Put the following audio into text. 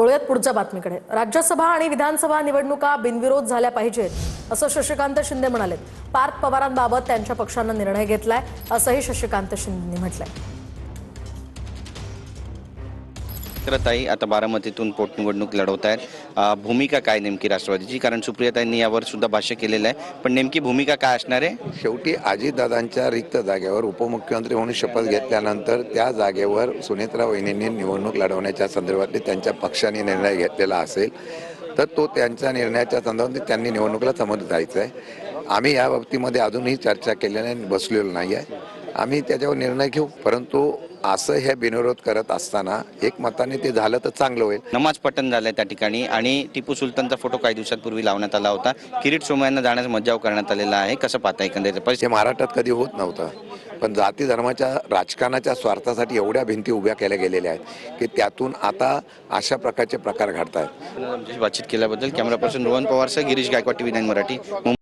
वळूयात पुढच्या बातमीकडे। राज्यसभा आणि विधानसभा निवडणुका बिनविरोध झाल्या पाहिजेत असं शशिकांत शिंदे म्हणाले। पार्थ पवारांबाबत त्यांच्या पक्षाने निर्णय घेतलाय असंही शशिकांत शिंदेंनी म्हटलंय। ताई आता बारामतीतून पोटनिवडणूक लढवत आहेत। भूमिका काय नेमकी राष्ट्रवादीची? कारण सुप्रियाताईंनी यावर सुद्धा भाष्य केलेलं आहे, पण नेमकी भूमिका काय असणार आहे? शेवटी अजितदादांच्या रिक्त जागेवर उपमुख्यमंत्री म्हणून शपथ घेतल्यानंतर त्या जागेवर सुनेत्रा वहिनींनी निवडणूक लढवण्याच्या संदर्भात त्यांच्या पक्षाने निर्णय घेतलेला असेल तर तो त्यांच्या निर्णयाच्या संदर्भात त्यांनी निवडणुकीला समोर जायचं आहे। आम्ही या बाबतीमध्ये अजूनही चर्चा केलेली बसलेलो नाही आहे। आम्ही त्याच्यावर निर्णय घेऊ, परंतु असं हे बिनविरोध करत असताना एकमताने ते झालं तर चांगलं होईल। नमाज पठण झालंय त्या ठिकाणी आणि टिपू सुलतानचा फोटो काही दिवसांपूर्वी लावण्यात आला होता। किरीट सोमय्यांना जाण्याचा मज्जाव करण्यात आलेला आहे। कसं पाहता एकंदरीत? हे महाराष्ट्रात कधी होत नव्हतं, पण जाती धर्माच्या राजकारणाच्या स्वार्थासाठी एवढ्या भिंती उभ्या केल्या गेलेल्या आहेत की त्यातून आता अशा प्रकारचे प्रकार घडत आहेत। बातचीत केल्याबद्दल कॅमेरा पर्सन रोहन पवारसह गिरीश गायकवाड, TV9 मराठी।